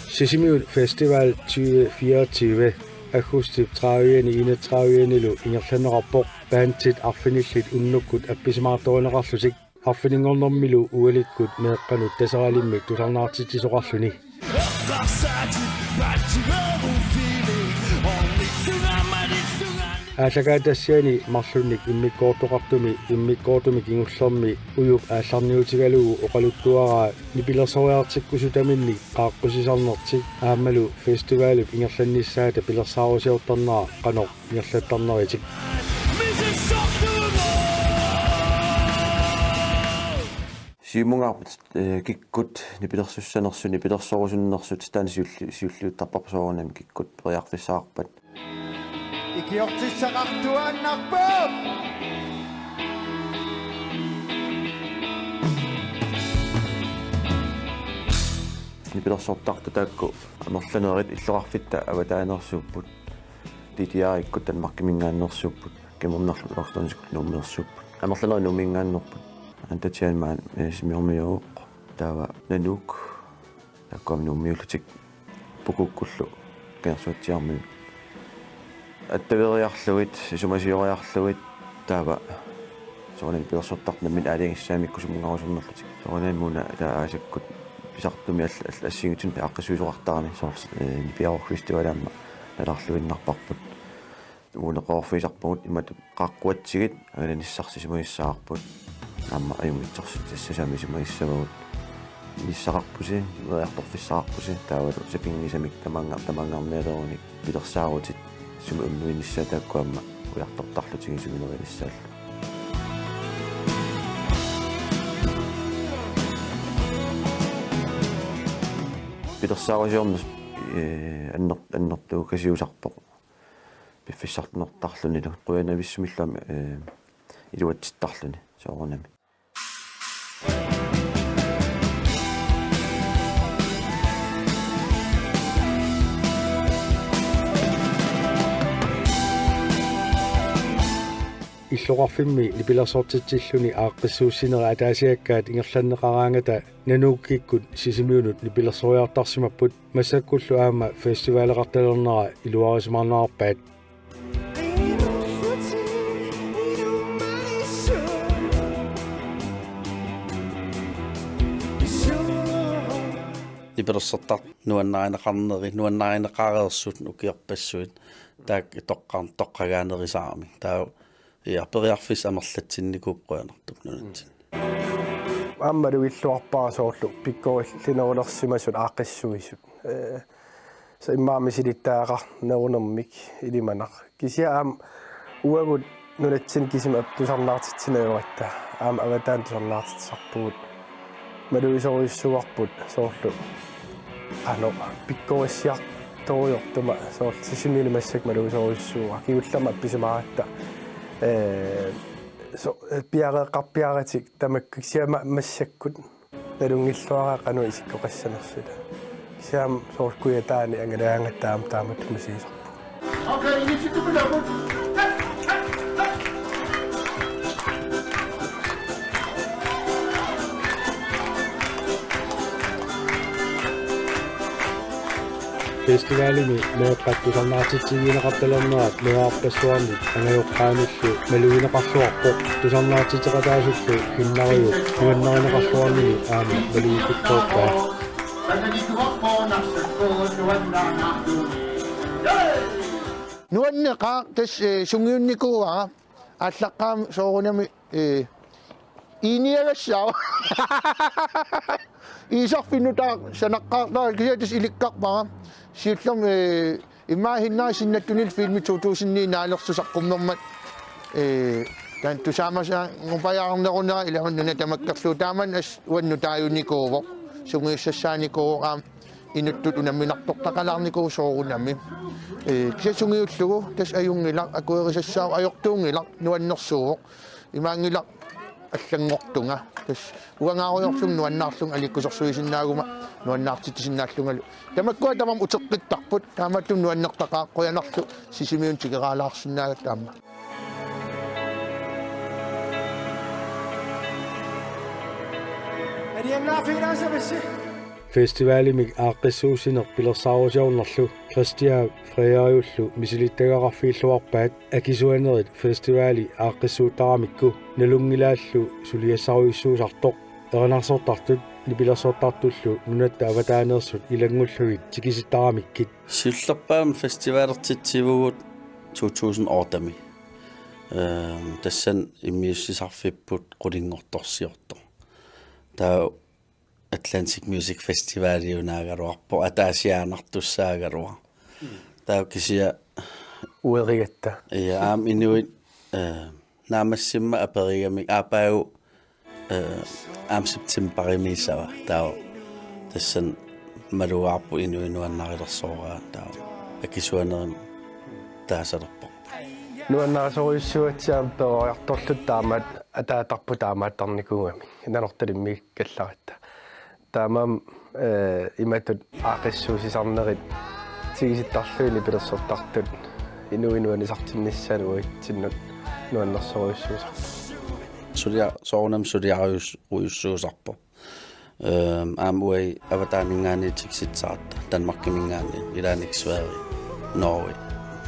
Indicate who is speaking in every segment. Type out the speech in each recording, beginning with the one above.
Speaker 1: Sisimiut Festival 2024 Augustip 30-31 lu ingerlanerappoq paantit arfinillit unnukkut appisimaatorinerarlusik arfiningornermilu ualikkut meeqqanut taseralimik tusarnaartitisoqarluni ааллагаатассиани марлунник иммиккоортоқартуми иммиккоортуми кигуллерми уюп аалларниутигалугу оқалуттуараа нипилерсориартиккусутаминни qaаққусисарнертик аамалу фестивалуп ингерланниссаата пилерсаарусиортарнаа қанор ингерлаттарнеритик
Speaker 2: сиумунгаарпут киккут нипилерсуссанерсуни пилерсорусуннерсут таани сиуллиуттарпарсоорунами киккут периарфиссаарпат
Speaker 3: Ikiortissaqartuaannarpuu
Speaker 2: нипилерсортарту таакку амерланеерит иллоқарфитта аватаанерсууппут титиаиккут танмаркимингааннерсууппут кемернерлу ортонисикут нууммерсууппут амерланери нумингааннерпут антатианмаан симиормиуоқ таава нанук таккуам нууммиуллутик пукуккуллу кеерсуатсиарми аттавериарлуит сумасиориарлуит таава соонен пиерсортартнаммин аалингиссаамикку сумунгарусернерлутик соонен муна таасаккут писартуми ассигитун пеаққисуисоқартарани соорс нипиарфестивалаамма наларлуиннарпарпут мунеқорфисарпагут имат қаққуатсигит агананиссарси симаиссаарпут аама аюнгитсорсут тассасаами симаиссавагут ниссақарпуси вериарторфиссаарпуси таавалу сапингисамик тамангаарнеалеруник пилерсаарутит сум умнуиниссаатааккуамма уяртортарлутиги суминерилиссаалла пилерсаарусиорнус аннертуу касиусарпоқ пиффиссартнертарлуни қуянависсумиллами илуатситтарлуни соорунами
Speaker 1: иллоқарфимми нипилерсортитсиллуни ааққиссууссинери атаасиаккаат ингерланнеқараангата нанууккиккут сисимиунут нипилерсориартарсимаппут массаккуллу аама фестивалеқарталернера илуарисмаарнаарпаат
Speaker 4: нипилерсортар нуаннаринеқарнери укиарпассуит таак итоққарн тоққагаанерисаарми таа иарпериарфис амерлатсинникууп қуянартук нунатсин
Speaker 3: аммалу иллуарпаасоорлу пиккориллинерулерсимасут ааққиссуисут са иммаами силиттааqa нерунермик илиманақ кисиаам уагут нунатсин кисим аптусарнаартитсинеруатта аама аватаан тусарнаартитсарпугут малуисоруиссуарпут соорлу ано пиккориссиар ториортума соорл сисимилимассак малуисоруиссууа киуллама апписимаратта so piareqarpiaratик tamakkiksiama massakкут налунгиллуараа кану исиккоқассанерсута кисаам сооркуятаани ангалаангаттаам тааматтумасиисарпу окей иниситтупилапут
Speaker 1: фестивалими меэққаттусарнаартитсигинеқарталернерат меаарпассуарнит ангаёққааниллу малуинеқарлуарпо тусарнаартитеқатаасуллу хиннариу нуаннаринеқарлуарнини аама малуикуттоорпаа
Speaker 5: нуаннеқаа тас сунгиунникууара ааллаққаами соорунами иниагассаа исарфиннутаа санаққаарлаа кисатис иликкарпара сиуллерм имаахиннаа синнаттунил филми 2009 наалерсусаққумнэрмат тан тусаамаса ngopajаарнерунера илахуннуна тамаккерлуу тааман ас уанну тааюникууво сунгиуссассааникуураам инуттут унамминартортақалаарникуу соорунами кисасунгиуллугу тас аюнгилар акуерисассаа ajortuungilар нуаннерсууоқ имаангилар аллангортунга тас уангааруйорлун нуаннаарлун аликкусорсуисиннаагума нуаннаартитисиннааллунгалу тамаккуа тамам утеққиттарпут тааматтун нуаннертақаа қуянарлу сисимиун тигераалаарсиннаага таама
Speaker 1: Festivaalimik aaqqissuusineq pilersaarutiornerlu Christia Freeriullu misilittagaarfiilluarpaat akisuanerit festivaali aaqqissuuttaramikku nalungilaallu suliassaruyussuusartoq erinaarsortartut nipilersortartullu nunatta avataaneersut ilangulluit tikisittaramikit
Speaker 4: силлерпаам фестивалертитсивугут 2008 тассан иммиуссисарфиппут qulingortorsiortor таа Atlantic Music Festival юнаагаруарпо атаасиаанартуссаагаруа таа кisia
Speaker 3: uerigatta
Speaker 4: аам инуит наамассимма аперигами аапаагу аам септембаримисава таа тассан малуаарпу инуинуаннарилерсоораа таа акисуанерим таасалерпо
Speaker 3: nuannaasoriussuatsiaam peoriartorlut taamaat ataatarpu taamaattarnikuugami inanорtalимми калларатта таамаам иматут аақиссуусисарнерит тигиситтарлуили пилерсортартут инуинуанисартинниссануитсиннут nuannersoruissuusarpu
Speaker 4: сулиа соорнам сулиариус уйуссуусарпо аамуай аватаамингаанитикситсаратта данмаркимингаани илааник Sverige Norge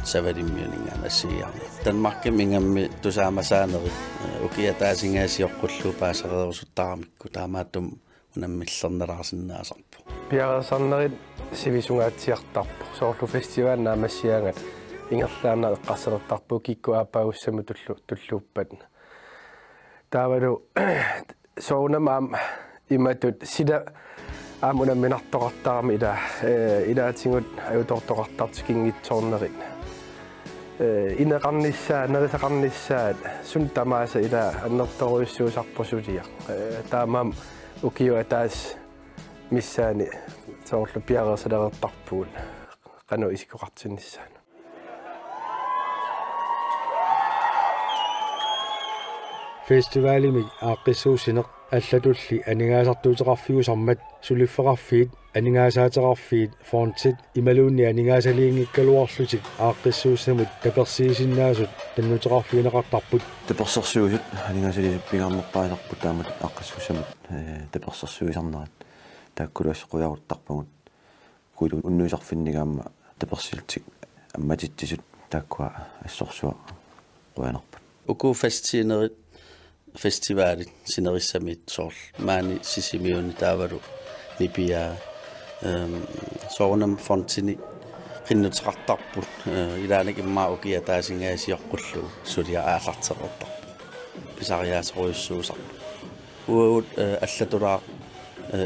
Speaker 4: савалиммиунингаан ассигиарни данмаркимингамми тусаамасаанери укиатаасингаасиоққуллу паасареерусуттарамикку таамааттум унаммиллерналаарсинаасарпу
Speaker 3: пиарерсарнерит сивисунгаатсиартарпу соорлу фестиваал наамассиаангат ингерлаана эққарсалертарпу кикку аапаагуссаму туллууппат таавалу соонамаам иматут сида аамунамминартоқартарами илаатингут аюутортоқартартикингитсоорнерит инеқарниссаа нерисақарниссаат сун тамааса ила аннерторуйуссуусарпусулиа таамаам укиуа таас миссаани соорлу пиарерсалерертарпуун қану исикоқартинниссаана
Speaker 1: Festivaalimik aaqqissuusineq аллатулли анигаасартуутеқарфиусармат сулиффеқарфиит анигаасаатерарфиит фонтит ималуунни анигаасалиингиккалуарлутик ааqqissuussamut таперсиисиннаасут таннутеқарфиинеқартарпут
Speaker 2: таперсерсуусут анигаасалисиппингаармерпаасарпут таамат ааққиссуусамут таперсерсуисарнерат тааккулуас қуяруттарпагут куилу уннуисарфиннигаама таперсилтик амматитсисут тааккуа ассорсуа қуянарпут
Speaker 4: уку фестинерит фестивалит синерissамит соорл маани сисимиуни таавалу нипиа соорнам фонтини qinnuteqartarput ilaanik immaa ukia taasингаасиоққуллу сулиа аалартеқартар писариаасоруйуссуусар уут аллатулаа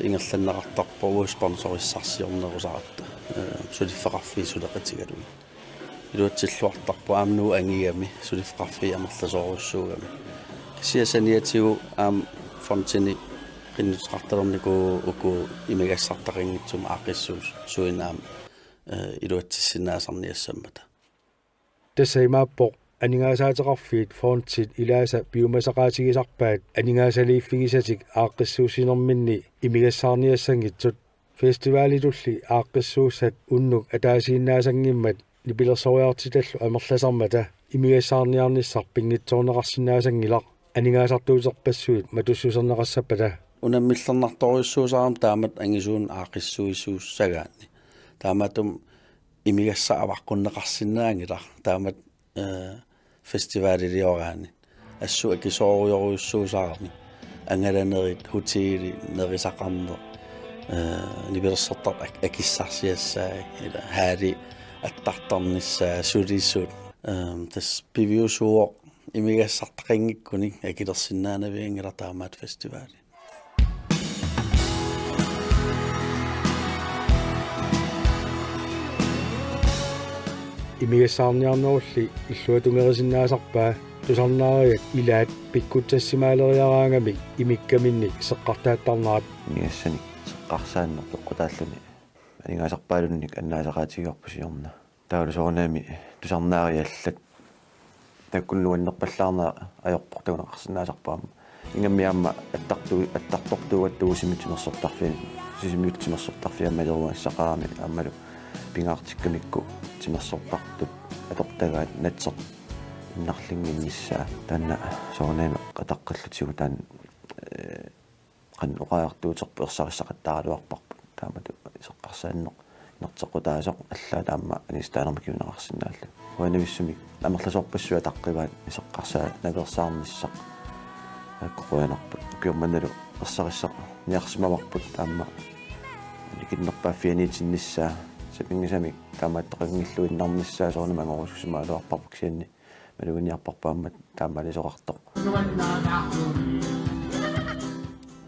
Speaker 4: ингерланнеқартарпо уу спонсориссарсиорнерусаратта сулиффеқарфи сулеқатигалуи илуатсиллуартарпу аамнуу ангигами сулиффеқарфи амерласоруйуссуугами кисиасаниатигу аам фонтини qinnuteqartalернику уку имигассартақингитсума аақиссуус суинаам илуатсиссинаасарниассаммата
Speaker 1: тассаймааппоқ анигаасаатеқарфиит фонтит илааса пиумасақаатигисарпаат анигаасалииффигисатик ааққиссуусинерминни имигассаарниассангитсут фестивалитулли ааққиссууссат уннук атаасииннаасангиммат нипилерсориартиталлу амерласармата имигассаарниарниссар пингитсоорнеқарсинаасангилақ анигаасартуутерпассуит матуссусернеқассаппата
Speaker 4: унаммиллернарторуйуссуусаарам таамат ангисуун аақиссуисууссагаанни тааматум имигасса аваққуннеқарсинаангила таамат фестивалилиораани ассу акисооруйоруйуссуусаарми ангаланерит хутиили нерисақарнер ниберсертар акиссарсиассаа ила хаали аттартарниссаа сулиссут тас пивиусуо имигассартақингиккуни акилерсинаанавиангила таамаат фестивали
Speaker 1: имигассаарниарнерулли иллуатунгерисиннаасарпаа тусарнаариак илаат пиккутсассимаалериараангами имиккаминни сеққартааттарнаат
Speaker 2: ниассани сеққарсааннер пеққутааллуни анигаасарпаалунник аннаасақаатигиорпусиорна таалусорнаами тусарнаариаллат таккуннуаннерпаллаарнаа аёрпортагунеқарсинаасарпаама ингаммиаама аттартортуугаттуусимитимерсортарфи сисимиутсимерсортарфиаммалеруа сақарами аммалу пингаартиккамикку тимерсортартут атортагаат натсер иннарлингиннссаа таанна соорнаами қатаққаллутигу таан qan uqaartuuterpu ersarissaqattaaluarparput taamatu iseqqarsaanneq inertequtaasaq allaa taamma anistaanermi kiunaqarsinnaallu uanavissumi amerlasorpassuа taqqivaat iseqqarsaa naversaarnissaq akkoquanarput ukiormanalu ersarissaq niarsimavarput taamma nikиннерпааффианиитиннissaa сапингисами таамааттеқангиллуиннарнissaa соорнамангорусусимаалуарпарпак сианни малугиниарпарпааммат таамалисоқартоқ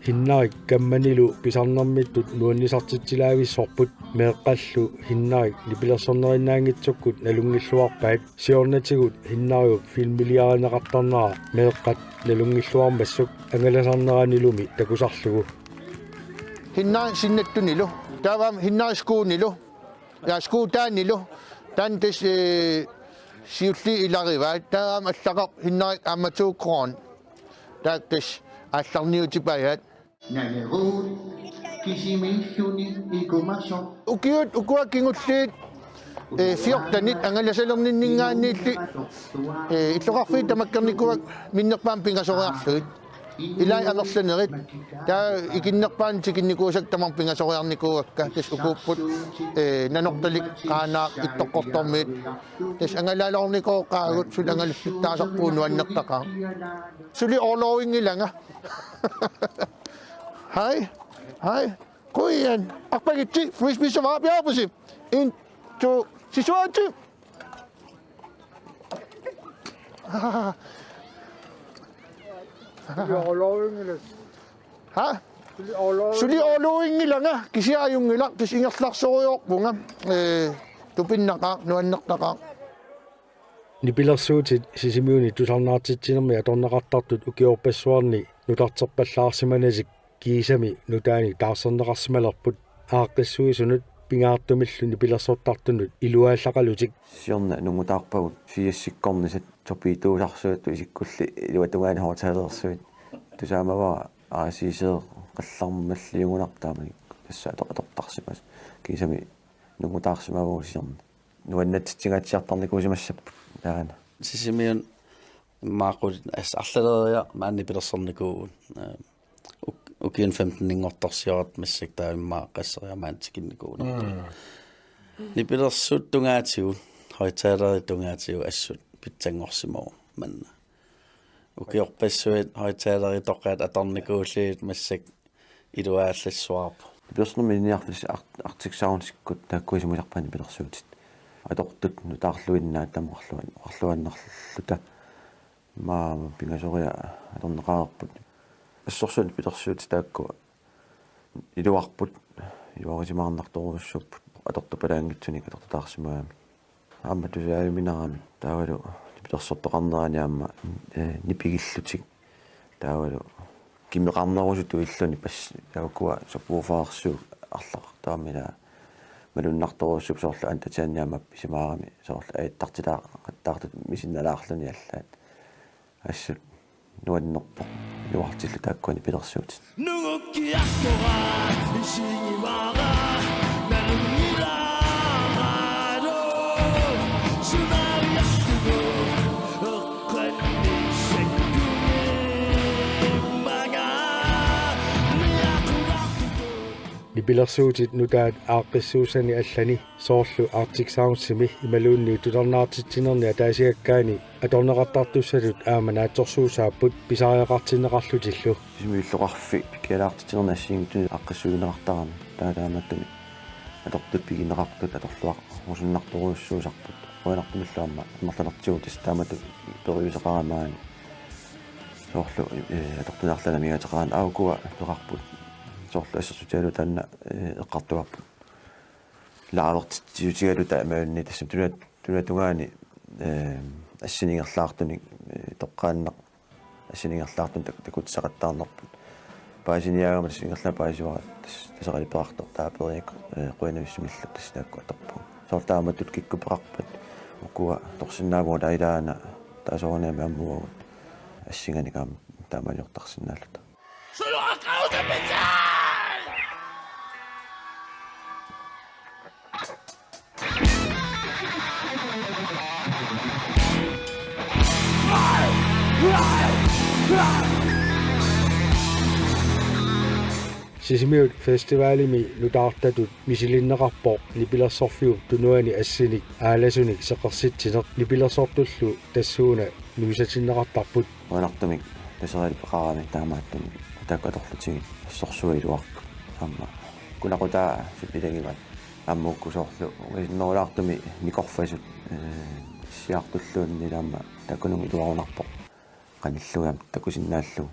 Speaker 1: hinnarik kammannilu pisarnermittut nuannisartitsilaavissorput meeqqallu hinnarik nipilersornerinnaangitsukkut nalungilluarpaat siornatigut hinnariut filmiliarinaqartarnera meeqqat nalungilluarmassuk angalasarneranilumi takusarlugu
Speaker 5: hinna sinnattunnilu tavam hinna skuunilu ja skuutaannilu tantis siulli ilarivaat taam allaqaq hinnarik ammatuuqqoon taaktas алларниутипаят
Speaker 6: налерут кисимиллуни икумасо
Speaker 5: укиут укуаккингуллиит фиортанит ангаласалерниннингаанниилли иллоқарфи тамаккерникуак миннерпаам пингасориарлуит илай амерланерит таа икиннерпаан тикинникуусак тамар пингасориарникууакка тас укууппут нанорталик qaanaaq иттоққортормиит тас ангалаалорникооқаагут сул ангалуссуттаасарпуунуаннертақаа сули орлоуингиланга hej koian akpagiti frisbee så var jeg på sig en to siswati ha suli oрлоуингиланга кисиаюнгила тис ингерларсориорпунга тупиннаqa нуаннертаqa
Speaker 1: nipilersuutit sisimiuni tusarnaartitsinерми аторнеқартартут укиорпассуарни нутартерпаллаарсиманасик киисами нутаани таарсернеқарсималерпут ааққиссуисунут пингаартумиллу нипилерсортартунут илуааллақалутик
Speaker 2: сиорна нунгутаарпагут фиассиккорнисат торпитуусарсуут исиккулли илуатугаани хоотаалерсуит тусаамава аасисеэ қаллармаллиугунартаамани тасса атортарсимас киисами нунгутаарсимавуу сиорна нуаннатситсигаатсиартарникуусимассаппут таана
Speaker 4: сисимиун маақут арлалерия маанни пилерсорникуу укиан 15-нингорторсиорат массак таиммаа qasseriamaantikинникуу нипилерсуут тунгаатигу хойтаалери тунгаатигу ассут питсангорсимоо манна укиорпассуит хойтаалери тоққаат аторникууллиит массак илуааллассуарпу
Speaker 2: пилерсэрми иниарфис артиксаунсиккут тааккуисимуларпаани пилерсуутит атортут нутаарлуиннаа таммарлуаннерлута маа пингасориа аторнеқарпут ассорсуут пилерсуут таакку илуарпут илуарисимаарнарторуссуппут атортупалаангитсуник атортутаарсимаами аама тусаавиминарами таавалу пилерсортоқарнерани аама нипигиллутик таавалу кимеқарнерусуту иллуни пасс тааккуа саппууфаарсуу арлақартаамила малуннарторуссуп соорлу антатаанниама писимаарами соорлу аиттартилаа қаттаартут мисинналаарлуни аллаат ассут нуаннерпо илуартиллу тааккуани пилерсуутит
Speaker 7: 누구끼약도가 신이와가 나는 이라도 수나리야 쓰고 ыққанни секкуни мага ниакурартуку
Speaker 1: nipilersuutit nutaat aaqqissuusani allani soorlu Arctic Soundsimi imaluunni tutarnaartitsinerni ataasiakkaani atorneqartartussalut aamanaatsorsuusaapput pisaariaqartinneqarlutillu
Speaker 2: симиуллоқарфи киалаартитинернассиингтуни аққиссуинеқартарами таалааматтуми аторпут пигинеқартут аторлуақ усуннарторуйуссуусарпут уанартумиллаама амерланартигутис таамату периусеқарамаани соорлу атортунарланамигаатеқаан аукуа пеқарпут соорлу ассерсутиалу таанна эққартуарпут лаавертитиутигалу таамаанни тассам тунатунгаани ассинингерлаартуник тоққааннақ ассинингерлаартун такутсақаттаарнерпут паасиниаагама тассингерлаа паасиуара тасеқалипеқартор таапериак қуянависсумиллу тассаакку аторпу соорлааматтут киккупеқарпат укуа торсинаагуа таилаана таасоорнеами аммуагут ассинганикаам таамалиортарсинаалута
Speaker 1: Sisimiut festivaalimi nutaartatut misilinneqarpoq nipilersorfiu tunuani assinik aalasunik seqersitsinaq nipilersortullu tassuuna nuusatinneqartarput
Speaker 2: Wanartumik tasarali peqarami taamaattumi taakkatorlutigit assorsuiluarpu amma kunaqutaa supilangimat аммуккусоорлу уисиннерулаартуми никорфасут сиартуллуунни таама такунуми туарунарпоқ каниллугам такусиннааллу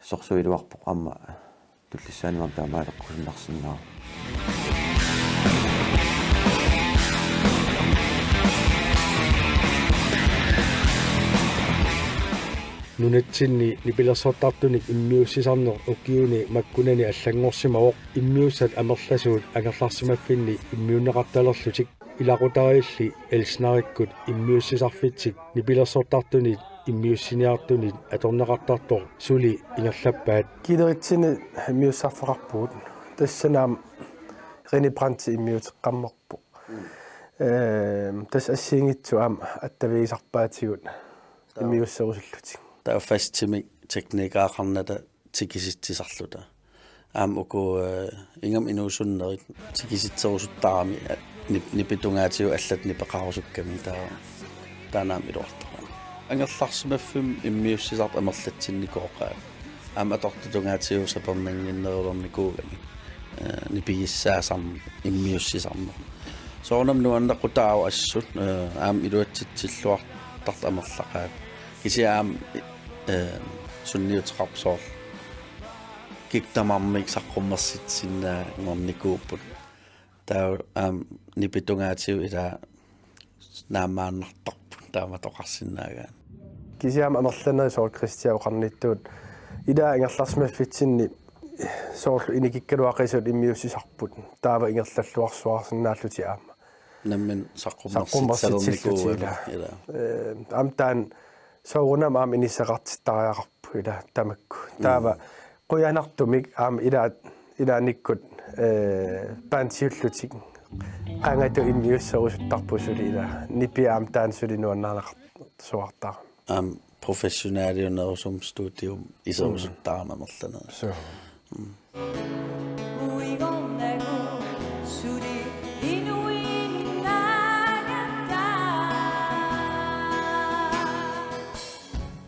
Speaker 2: сорсуилуарпоқ амма туллиссаанимам таамаалеққусиннарсиннаа
Speaker 1: nunatsinni nipilersortartunik immiussisarner ukiuni makkunani allangorsimavoq immiussat amerlasuut angerlarsimaffinni immiunneqartalerlutik ilaqutariilli elsnarikkut immiussisarfitsik nipilersortartunit immiussiniartunit atorneqartartor suli ingerlappaat
Speaker 3: kideritsini immiussarfaqarpuut тассанаам ринибранти иммиутеққаммерпу тас ассиингитсу аама аттавигисарпаатигут иммиуссерусуллутик
Speaker 4: таа фастими техникаақарната тикиситсисарлута аам уку ингам инуусуннерит тикиситсерусуттарами нипитунгаатиу аллат нипеқарусукками таанаам илуартара ангерларсимаффим иммиуссисарт амерлатсинникооқаа аама атортутунгаатиу сапернангиннерулерникуугами нипигиссаасарм иммиуссисарма соонам нуаннаққутаау ассут аам илуатситсиллуартарт амерлақаат кисиаам сунниутеқарпсоор киктамармик саққуммерситсиннаа ngornikuupput таа аам нипитунгаатиу ила наамааннартарпут тааматоқарсинаагаан
Speaker 3: кисиам амерланери соор кристиау қарниттуут илаа ингерларсимаффитсинни соорлу иникиккалуақисут иммиуссисарпут таава ингерллаллуарсуарсинааллути аама
Speaker 4: наммен саққуммерситсалерникууга ила
Speaker 3: амтаан соорунам аама инисеқартиттариақарпу ила тамакку таава қуянартумик аама илааниккут пансиуллутик қангату иммиуссерусуттарпусули ила нипиаам таан сулинуаннаанақар суартаа
Speaker 4: аам профессионаалиунерусум студиум исерусуттарамамерлана
Speaker 3: so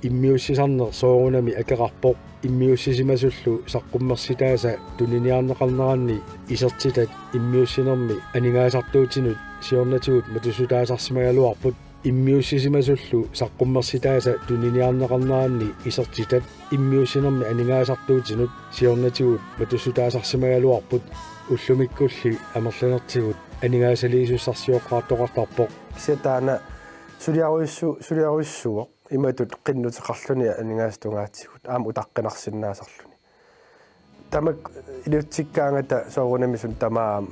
Speaker 1: immiussisarner soorunami akeqarpoq immiussisimasullu saqqummersitaasa tuniniarneqarneranni isertitat immiussinermi aningaasartuutinut siornatugut matusutaasarsimagaluarput immiussisimasullu saqqummersitaasa tuniniarneqarneranni isertitat immiussinermi aningaasartuutinut siornatugut matusutaasarsimagaluarput ullumikkulli amerlanertigut aningaasaliisussarsioqqaartoqartarpoq
Speaker 3: сетаана сулиаруиссуо иматут qinnuteqarluni анигаастунгаатсигут аама утаққинарсинаасарлуни тамак илутсиккаангата соорунамисун тамаам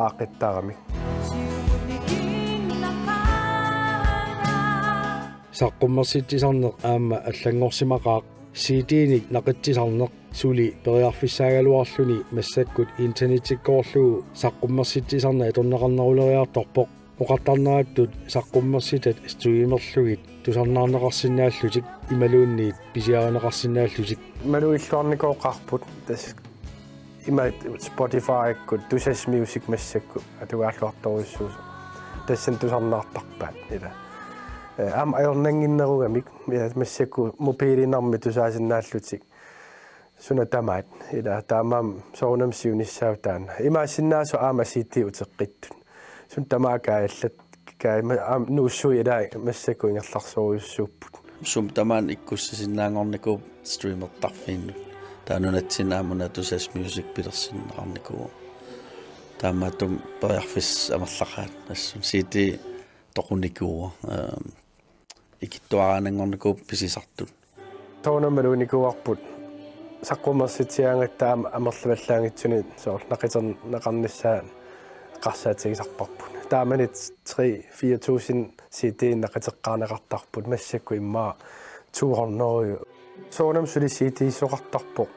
Speaker 3: аақиттаарамик
Speaker 1: saqqummersittisarneq aama allangorsimaqaaq CD-nik naqitsisarneq suli periarfissaaгаluарлүни массаккут интернетиккоорлугу saqqummersittisarna аторнеқарнарулериарторпоқ оқартарнераттут saqqummersиtat стримерлугит тусарнаарнеқарсинааллутик ималуунниит писиарнеқарсинааллутик
Speaker 3: малуиллуарникооқарпут тас има Spotify кут тусас music массакку атугааллуарторуссуус тассан тусарнаартарпаат ила ам аёрнангиннеругамик массакку мопилинарми тусаасиннааллутик суна тамаат ила таамаам соонам сиунissaавтаана имаасиннаасу аама сити утеққиттут сун тамаакааллат каама нуussui ила массакку ингерларсоруйуссууппут
Speaker 4: сум тамаан иккуссисиннаангорникуу стримертарфиинну таанунатсинаамуна тусас music пилерсиннеқарникуу таамаатум периарфис амерлақаат ассун сити тоқуникуу икиттуараанангорникуу писисартут
Speaker 3: тоонамалуникуарпут саққумерситиангаттаама амерлаваллаангитсуни соор нақитернеқарниссаа қарсаатигисарпарпут тааманит 3-4000 CD нақитеққарнеқартарпут массакку иммаа туурнерю соонам сули CD соқартарпо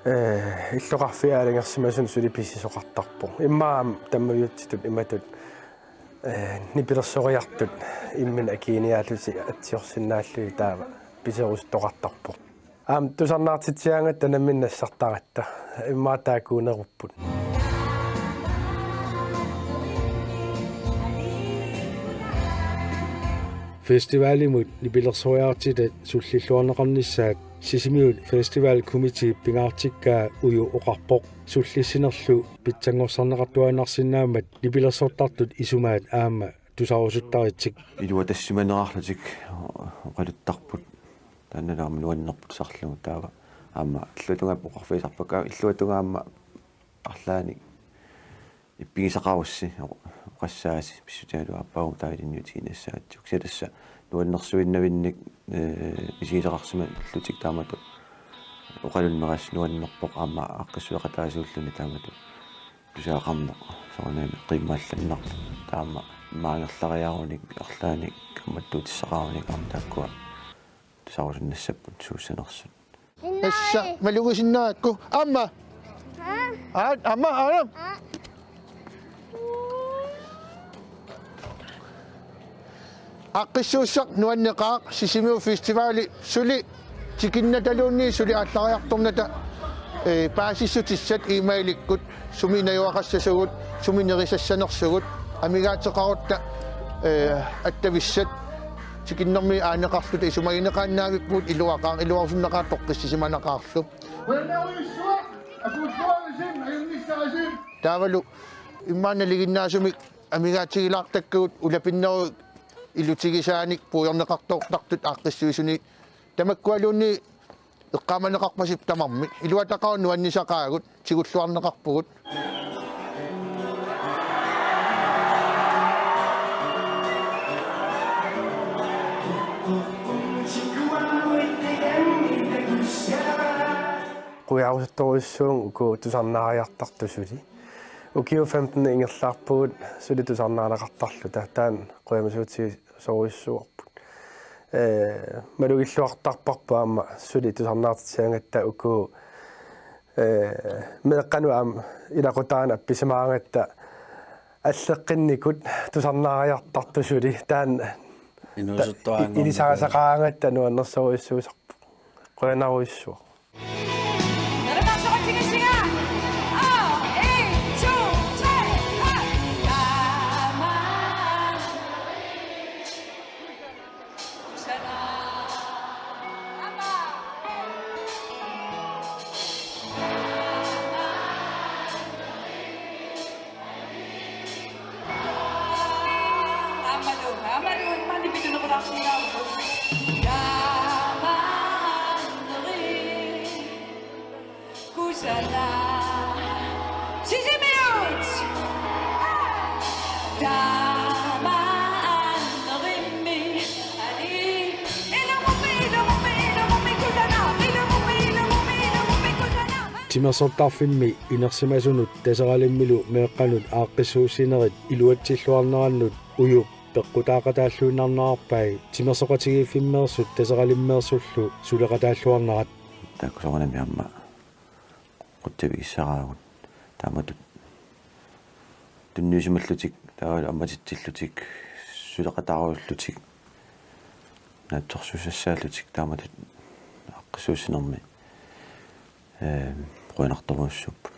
Speaker 3: иллоқарфиаалингерсимасун сули писисоқартарпо иммаа таммавиутситут иматут нипилерсориартут иммин акиниаалуси атсиорсинааллуи таава писерус тоқартарпо тусарнаартитсиангат наминнассартаратта имма таакуунеруппут
Speaker 1: фестивалимут нипилерсуяартитат суллиллуарнеқарнissaат сисимиут фестивал комити пингаартиккаа уйу оқарпоқ суллиссинерлу питсангорсарнеқартуанарсинаамат нипилерсортартут исумаат аама тусарусуттаритсик
Speaker 2: илуа тассиманеқарлутик оқалуттарпут таанналаама нуаннерпут сарлугу таава аама аллутунгап оқарфисарпака иллуатунгаама арлаани иппигисақарусси оқассааси писсутиалу аппаагу таалинниутигинассаатсук силасса нуаннерсуиннавинник писигисақарсимат аллутик таамату оқалуннерас нуаннерпоқ аама аққиссуақатаасууллуни таамату тусаақарнеқ сорнами қиммаалланнарпу таама маангерлариааруник арлааник камматтуутиссақаруник аама тааккуа тусарусуннассаппут сууссанерсут
Speaker 5: Essa malugusinnaakku amma. Amma aram. Aqissuussaq nuanneqaaq sisimiu festivali suli tikinnataluunni suli aalлариарторната paasissutissat emailikkut suminajuaqassasugut suminerisassanersugut amigaatеqarutta attavissat tikinnermi aaneqarluta isumagineqaannaavippuut iluaqaaq iluarsunneqaat toqqissisimanaqaarlu taavalu immaanaliginnaasumik amigaatigilaartakkuut ulapinneru ilutigisaanik puuyorneqartoortartut aaqqissuisuni tamakkualuunni eqqamaneqarpasip tamarmi iluataqaru nuannisaqaagut sigulluarneqarpugut
Speaker 3: quiarusuttoruissuun uku tusarnaariartartusuli ukiu 15 ingerlaarpugut suli tusarnaanaqartarlu tahtaan quamasuuti soruissuarput malugilluartarparpa amma suli tusarnaartitsiangatta uku meeqqanu am ilaqutaana appisimaangatta аллеққинникут тусарнариартартусули таан илисарасақаангаtta нуаннерсоруиссуусарпу қуянаруиссуа
Speaker 1: тимерсортарфимми инерсимасунут тасералиммилу меэкканут ааққиссуусинерит илуатсиллуарнерannут уюп пеққутаақатааллуиннарнаарпай тимерсоқатигииффиммерсут тасералиммерсуллу сулеқатааллуарнерат
Speaker 2: тааккусоранами амма қуттавигиссараагут тааматут тунниусималлутик таавал амматитсиллутик сулеқатаарууллутик наатсорсусассааллутик тааматут ааққиссуусинерми қуинарторуссуп